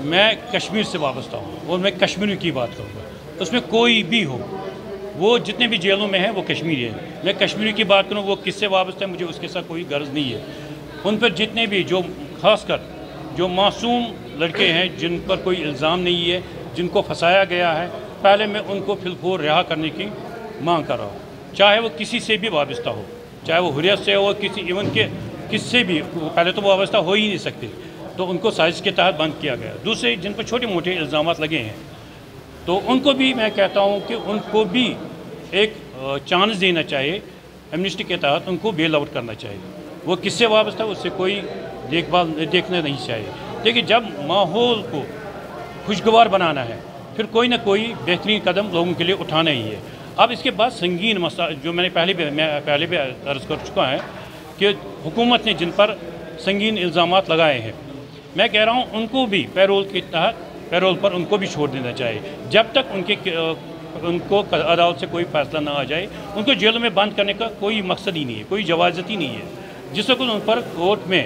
میں کشمیر سے وابستہ ہوں اور میں کشمیری کی بات کروں گا، اس میں کوئی بھی ہو، وہ جتنے بھی جیلوں میں ہیں وہ کشمیری ہیں، میں کشمیری کی بات کروں، وہ کس سے وابستہ ہے مجھے اس کے ساتھ کوئی غرض نہیں ہے۔ ان پر جتنے بھی جو خاص کر جو معصوم لڑکے ہیں جن پر کوئی الزام نہیں ہے، جن کو پھنسایا گیا ہے، پہلے میں ان کو فی الفور رہا کرنے کی مانگ کر رہا ہوں، چاہے وہ کسی سے بھی وابستہ ہو، چاہے وہ حریت سے ہو، کسی ایون کے کس سے بھی، پہلے تو وہ وابستہ ہو ہی نہیں سکتے، تو ان کو سازش کے تحت بند کیا گیا۔ دوسرے جن پر چھوٹے موٹے الزامات لگے ہیں تو ان کو بھی میں کہتا ہوں کہ ان کو بھی ایک چانس دینا چاہیے، ایمنسٹی کے تحت ان کو بیل آؤٹ کرنا چاہیے۔ وہ کس سے وابستہ ہے اس سے کوئی دیکھنا نہیں چاہیے۔ دیکھیے جب ماحول کو خوشگوار بنانا ہے پھر کوئی نہ کوئی بہترین قدم لوگوں کے لیے اٹھانا ہی ہے۔ اب اس کے بعد سنگین مسئلہ جو میں پہلے بھی عرض کر چکا ہے کہ حکومت نے جن پر سنگین الزامات لگائے ہیں، میں کہہ رہا ہوں ان کو بھی پیرول کے تحت پیرول پر ان کو بھی چھوڑ دینا چاہیے، جب تک ان کو عدالت سے کوئی فیصلہ نہ آ جائے۔ ان کو جیلوں میں بند کرنے کا کوئی مقصد ہی نہیں ہے، کوئی جوازت ہی نہیں ہے۔ جس وقت ان پر کورٹ میں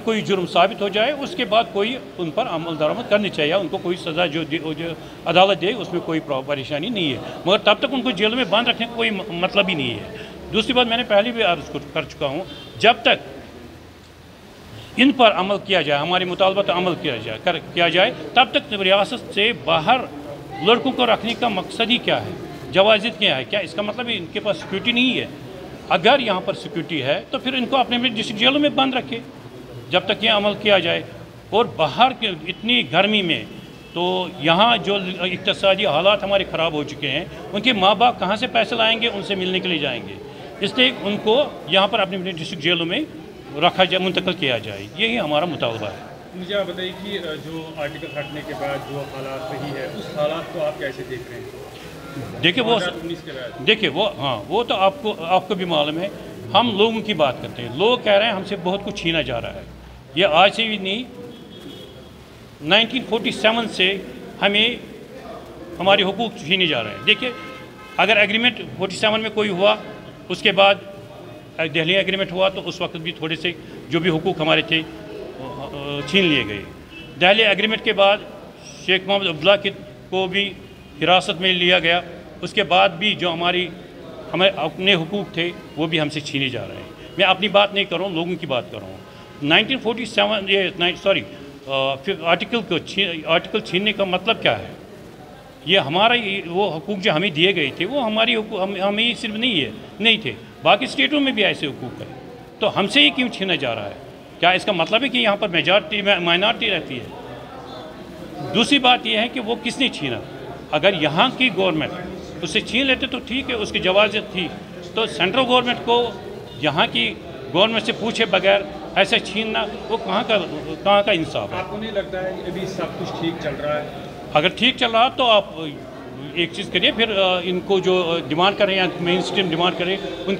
کوئی جرم ثابت ہو جائے اس کے بعد کوئی ان پر عمل درآمد کرنی چاہیے، ان کو کوئی سزا جو عدالت دے اس میں کوئی پریشانی نہیں ہے، مگر تب تک ان کو جیلوں میں بند رکھنے کا کوئی مطلب ہی نہیں ہے۔ دوسری بات میں نے پہلے بھی عرض کر چکا ہوں، جب تک ان پر عمل کیا جائے، ہمارے مطالبہ پر عمل کیا جائے تب تک ریاست سے باہر لڑکوں کو رکھنے کا مقصد ہی کیا ہے، جوازت کیا ہے؟ کیا اس کا مطلب ان کے پاس سیکورٹی نہیں ہے؟ اگر یہاں پر سیکورٹی ہے تو پھر ان کو اپنے ڈسٹرکٹ جیلوں میں بند رکھے جب تک یہ عمل کیا جائے۔ اور باہر کے اتنی گرمی میں تو یہاں جو اقتصادی حالات ہمارے خراب ہو چکے ہیں، ان کے ماں باپ کہاں سے پیسے لائیں گے، ان سے ملنے کے لیے جائیں گے؟ اس لیے ان کو یہاں پر اپنے ڈسٹرکٹ جیلوں میں رکھا جائے، منتقل کیا جائے، یہی ہمارا مطالبہ ہے۔ مجھے آپ بتائیے کہ جو آرٹیکل ہٹنے کے بعد جو حالات رہی ہے اس حالات کو آپ کیسے دیکھ رہے ہیں؟ دیکھیے وہ تو آپ کو بھی معلوم ہے، ہم لوگوں کی بات کرتے ہیں، لوگ کہہ رہے ہیں ہم سے بہت کچھ چھینا جا رہا ہے، یہ آج سے بھی نہیں، 1947 سے ہمیں ہمارے حقوق چھینے جا رہے ہیں۔ دیکھیے اگر ایگریمنٹ 47 میں کوئی ہوا، اس کے بعد دہلی ایگریمنٹ ہوا تو اس وقت بھی تھوڑے سے جو بھی حقوق ہمارے تھے چھین لیے گئے۔ دہلی ایگریمنٹ کے بعد شیخ محمد عبداللہ کو بھی حراست میں لیا گیا، اس کے بعد بھی جو ہمارے اپنے حقوق تھے وہ بھی ہم سے چھینے جا رہے ہیں۔ میں اپنی بات نہیں کر رہا ہوں، لوگوں کی بات کر رہا ہوں۔ 1947 آرٹیکل چھیننے کا مطلب کیا ہے؟ یہ ہمارا وہ حقوق جو ہمیں دیے گئے تھے وہ ہماری حقوق ہمیں صرف نہیں تھے، باقی اسٹیٹوں میں بھی ایسے حقوق ہیں، تو ہم سے ہی کیوں چھینا جا رہا ہے؟ کیا اس کا مطلب ہے کہ یہاں پر میجارٹی مائنارٹی رہتی ہے؟ دوسری بات یہ ہے کہ وہ کس نے چھینا؟ اگر یہاں کی گورنمنٹ اس سے چھین لیتے تو ٹھیک ہے، اس کی جوازت تھی، تو سینٹرل گورنمنٹ کو یہاں کی گورنمنٹ سے پوچھے بغیر ایسے چھیننا وہ کہاں کا انصاف ہے؟ آپ کو نہیں لگتا ہے کہ ابھی سب کچھ ٹھیک چل رہا ہے؟ اگر ٹھیک چل رہا تو آپ ایک چیز کریے، پھر ان کو جو ڈیمانڈ کر رہے ہیں یا مین اسٹریم ڈیمانڈ کرے ان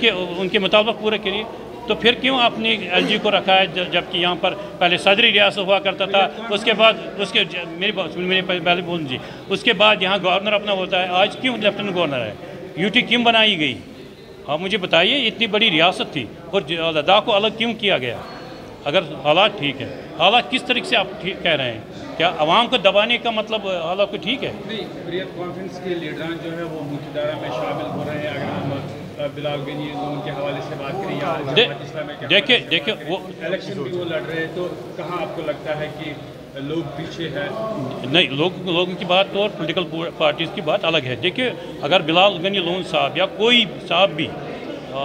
کے مطابق پورا کریے، تو پھر کیوں آپ نے ایل جی کو رکھا ہے جبکہ یہاں پر پہلے صدری ریاست ہوا کرتا تھا، اس کے بعد میری پہلے بول دیجیے، اس کے بعد یہاں گورنر اپنا ہوتا ہے، آج کیوں لیفٹنٹ گورنر ہے؟ یو ٹی کیوں بنائی گئی؟ آپ مجھے بتائیے، اتنی بڑی ریاست تھی اور لداخ کو الگ کیوں کیا گیا؟ اگر حالات ٹھیک ہے، حالات کس طریقے سے آپ ٹھیک کہہ رہے ہیں؟ کیا عوام کو دبانے کا مطلب حالات کو ٹھیک ہے؟ نہیں، حریت کانفرنس کے لیڈران جو ہے وہ متحدہ میں شامل ہو رہے ہیں۔ اگر ہم بلال غنی ان کے حوالے سے بات کریں یا دیکھیں وہ الیکشن بھی وہ لڑ رہے ہیں، تو کہاں آپ کو لگتا ہے کہ لوگ پیچھے ہیں؟ نہیں، لوگوں کی بات تو اور پولیٹیکل پارٹیز کی بات الگ ہے۔ دیکھیے اگر بلال غنی لون صاحب یا کوئی صاحب بھی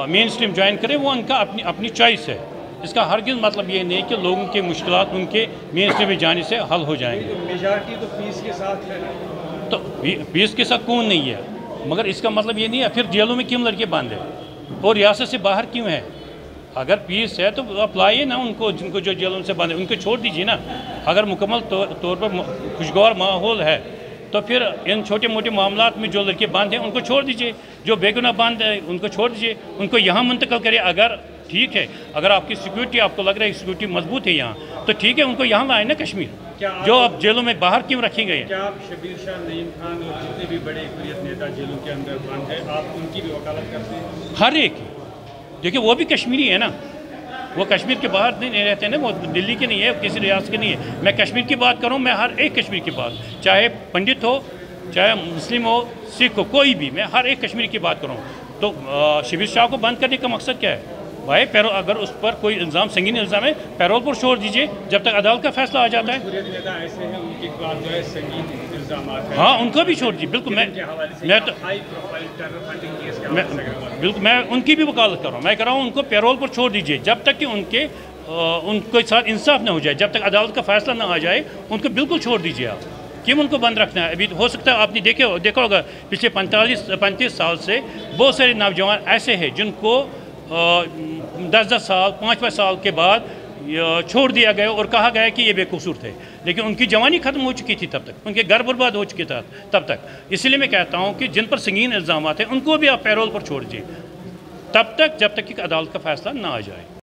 مین اسٹریم جوائن کرے، وہ ان کا اپنی چوائس ہے، اس کا ہرگز مطلب یہ نہیں کہ لوگوں کے مشکلات ان کے مین اسٹریم میں جانے سے حل ہو جائیں گے۔ میجارٹی تو پیس کے ساتھ ہے، تو پیس کے ساتھ کون نہیں ہے؟ مگر اس کا مطلب یہ نہیں ہے پھر جیلوں میں کیوں لڑکے بند ہیں اور ریاست سے باہر کیوں ہیں؟ اگر پیس ہے تو آپ لائیے نا ان کو، جن کو جو جیلوں سے بند ہے ان کو چھوڑ دیجیے نا۔ اگر مکمل طور پر خوشگوار ماحول ہے تو پھر ان چھوٹے موٹے معاملات میں جو لڑکے بند ہیں ان کو چھوڑ دیجیے، جو بے گناہ بند ہے ان کو چھوڑ دیجیے، ان کو یہاں منتقل کرے۔ اگر ٹھیک ہے، اگر آپ کی سیکورٹی آپ کو لگ رہا ہے سیکورٹی مضبوط ہے یہاں، تو ٹھیک ہے، ان کو یہاں لائیں نا کشمیر، جو آپ جیلوں میں باہر کیوں رکھیں گے؟ کیا آپ شبیر شاہ نعیم خان اور جتنے بھی بڑے حریت نیتا جیلوں کے اندر بند ہیں، آپ ان کی بھی وکالت کرتے ہیں؟ ہر ایک، دیکھیں وہ بھی کشمیری ہے نا، وہ کشمیر کے باہر نہیں رہتے نا، وہ دلی کے نہیں ہے، کسی ریاست کے نہیں ہے. میں کشمیر کی بات کروں، میں ہر ایک کشمیر کی بات، چاہے پنڈت ہو، چاہے مسلم ہو، سکھ ہو، کوئی بھی، میں ہر ایک کشمیر کی بات کروں. تو شبیر شاہ کو بند کرنے کا مقصد کیا ہے بھائی؟ اگر اس پر کوئی الزام، سنگین الزام ہے، پیرول پر چھوڑ دیجئے جب تک عدالت کا فیصلہ آ جاتا ہے. ایسے ہیں ان کے خلاف جو ہے سنگین الزامات ہیں. ہاں، ان کو بھی چھوڑ دیجیے. بالکل میں ان کی بھی وکالت کر رہا ہوں. میں کہہ رہا ہوں ان کو پیرول پر چھوڑ دیجئے جب تک کہ ان کے ساتھ انصاف نہ ہو جائے، جب تک عدالت کا فیصلہ نہ آ جائے ان کو بالکل چھوڑ دیجئے. آپ کیوں ان کو بند رکھنا ہے؟ ابھی ہو سکتا ہے آپ نے دیکھا ہوگا پچھلے 35 سال سے بہت سارے نوجوان ایسے ہیں جن کو 10 سال 5 سال کے بعد چھوڑ دیا گیا اور کہا گیا کہ یہ بے قصور تھے، لیکن ان کی جوانی ختم ہو چکی تھی تب تک، ان کے گھر برباد ہو چکے تھے تب تک. اس لیے میں کہتا ہوں کہ جن پر سنگین الزامات ہیں ان کو بھی آپ پیرول پر چھوڑ دیجیے تب تک جب تک کہ عدالت کا فیصلہ نہ آ جائے.